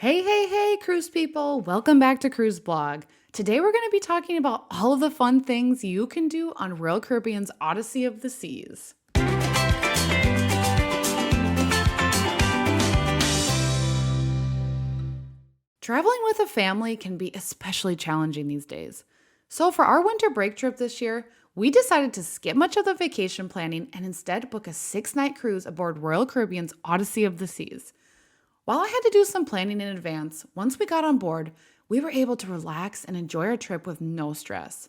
Hey, cruise people! Welcome back to Cruise Blog. Today we're going to be talking about all of the fun things you can do on Royal Caribbean's Odyssey of the Seas. Traveling with a family can be especially challenging these days. So for our winter break trip this year, we decided to skip much of the vacation planning and instead book a 6-night cruise aboard Royal Caribbean's Odyssey of the Seas. While I had to do some planning in advance, once we got on board, we were able to relax and enjoy our trip with no stress.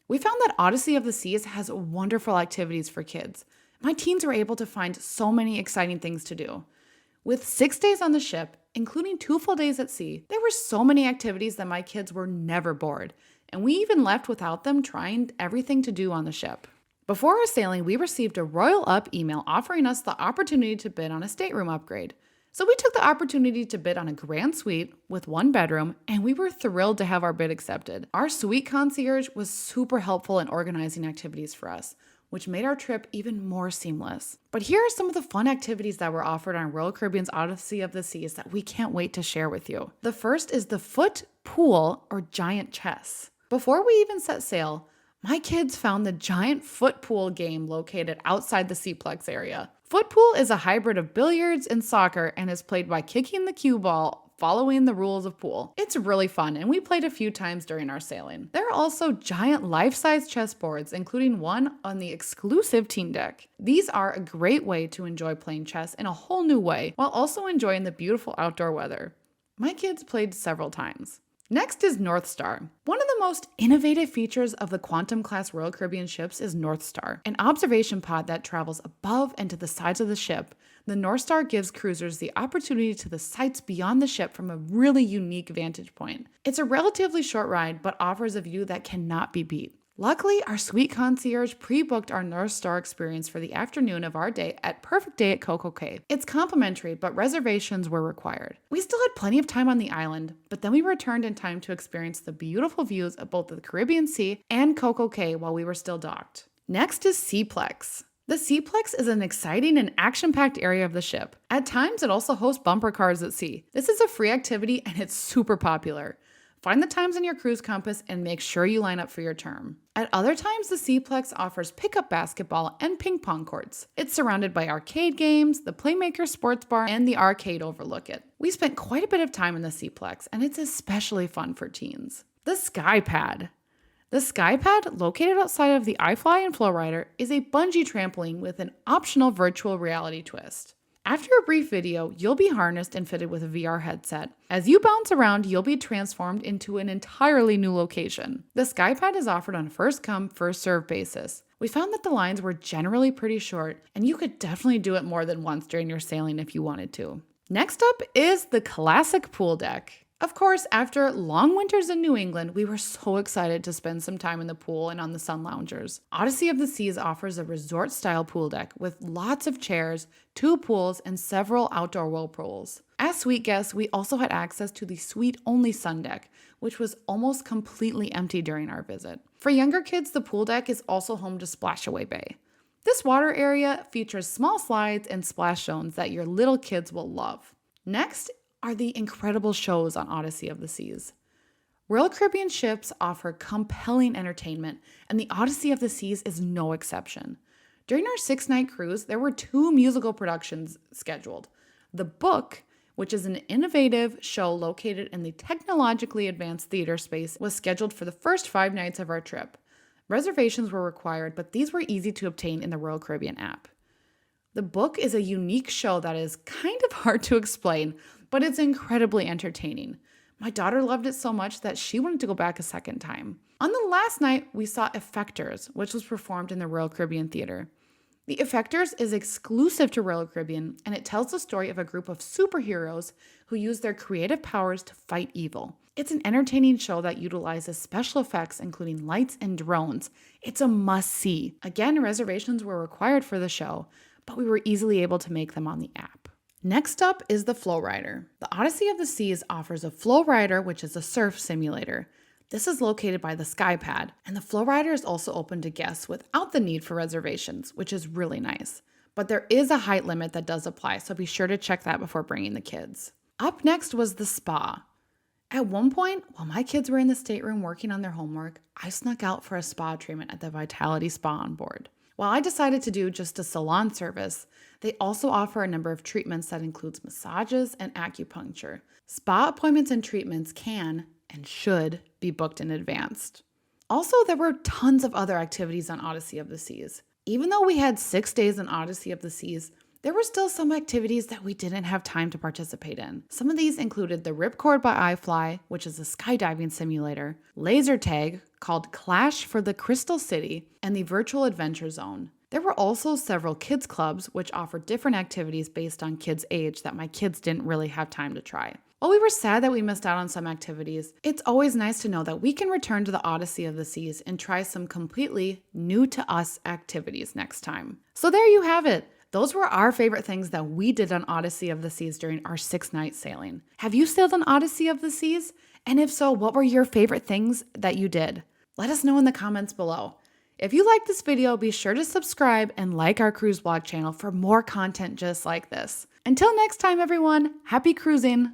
We found that Odyssey of the Seas has wonderful activities for kids. My teens were able to find so many exciting things to do. With 6 days on the ship, including 2 full days at sea, there were so many activities that my kids were never bored, and we even left without them trying everything to do on the ship. Before our sailing, we received a Royal Up email offering us the opportunity to bid on a stateroom upgrade. So we took the opportunity to bid on a grand suite with 1 bedroom, and we were thrilled to have our bid accepted. Our suite concierge was super helpful in organizing activities for us, which made our trip even more seamless. But here are some of the fun activities that were offered on Royal Caribbean's Odyssey of the Seas that we can't wait to share with you. The first is the foot pool or giant chess. Before we even set sail, my kids found the giant foot pool game located outside the Seaplex area. Foot pool is a hybrid of billiards and soccer and is played by kicking the cue ball following the rules of pool. It's really fun and we played a few times during our sailing. There are also giant life-size chessboards, including one on the exclusive teen deck. These are a great way to enjoy playing chess in a whole new way while also enjoying the beautiful outdoor weather. My kids played several times. Next is North Star. One of the most innovative features of the Quantum class Royal Caribbean ships is North Star, an observation pod that travels above and to the sides of the ship. The North Star gives cruisers the opportunity to the sights beyond the ship from a really unique vantage point. It's a relatively short ride, but offers a view that cannot be beat. Luckily, our suite concierge pre-booked our North Star experience for the afternoon of our day at Perfect Day at Coco Cay. It's complimentary, but reservations were required. We still had plenty of time on the island, but then we returned in time to experience the beautiful views of both the Caribbean Sea and Coco Cay while we were still docked. Next is Seaplex. The Seaplex is an exciting and action-packed area of the ship. At times, it also hosts bumper cars at sea. This is a free activity and it's super popular. Find the times in your cruise compass and make sure you line up for your term. At other times, the Seaplex offers pickup basketball and ping pong courts. It's surrounded by arcade games, the Playmaker Sports Bar, and the arcade overlook it. We spent quite a bit of time in the Seaplex, and it's especially fun for teens. The Sky Pad. The Sky Pad, located outside of the iFly and FlowRider, is a bungee trampoline with an optional virtual reality twist. After a brief video, you'll be harnessed and fitted with a VR headset. As you bounce around, you'll be transformed into an entirely new location. The Skypad is offered on a first-come, first-served basis. We found that the lines were generally pretty short, and you could definitely do it more than once during your sailing if you wanted to. Next up is the classic pool deck. Of course, after long winters in New England, we were so excited to spend some time in the pool and on the sun loungers. Odyssey of the Seas offers a resort-style pool deck with lots of chairs, 2 pools, and several outdoor whirlpools. As suite guests, we also had access to the suite-only sun deck, which was almost completely empty during our visit. For younger kids, the pool deck is also home to Splashaway Bay. This water area features small slides and splash zones that your little kids will love. Next are the incredible shows on Odyssey of the Seas. Royal Caribbean ships offer compelling entertainment, and the Odyssey of the Seas is no exception. During our 6-night cruise, there were 2 musical productions scheduled. The Book, which is an innovative show located in the technologically advanced theater space, was scheduled for the first 5 nights of our trip. Reservations were required, but these were easy to obtain in the Royal Caribbean app. The Book is a unique show that is kind of hard to explain, but it's incredibly entertaining. My daughter loved it so much that she wanted to go back a second time. On the last night, we saw Effectors, which was performed in the Royal Caribbean Theater. The Effectors is exclusive to Royal Caribbean, and it tells the story of a group of superheroes who use their creative powers to fight evil. It's an entertaining show that utilizes special effects, including lights and drones. It's a must-see. Again, reservations were required for the show, but we were easily able to make them on the app. Next up is the FlowRider. The Odyssey of the Seas offers a FlowRider, which is a surf simulator. This is located by the Skypad, and the FlowRider is also open to guests without the need for reservations, which is really nice. But there is a height limit that does apply, so be sure to check that before bringing the kids. Up next was the spa. At one point, while my kids were in the stateroom working on their homework, I snuck out for a spa treatment at the Vitality Spa on board. While I decided to do just a salon service, they also offer a number of treatments that includes massages and acupuncture. Spa appointments and treatments can and should be booked in advance. Also, there were tons of other activities on Odyssey of the Seas. Even though we had 6 days on Odyssey of the Seas, there were still some activities that we didn't have time to participate in. Some of these included the Ripcord by iFly, which is a skydiving simulator, laser tag called Clash for the Crystal City, and the Virtual Adventure Zone. There were also several kids clubs which offered different activities based on kids' age that my kids didn't really have time to try. While we were sad that we missed out on some activities, it's always nice to know that we can return to the Odyssey of the Seas and try some completely new to us activities next time. So there you have it. Those were our favorite things that we did on Odyssey of the Seas during our 6-night sailing. Have you sailed on Odyssey of the Seas? And if so, what were your favorite things that you did? Let us know in the comments below. If you liked this video, be sure to subscribe and like our cruise blog channel for more content just like this. Until next time, everyone, happy cruising!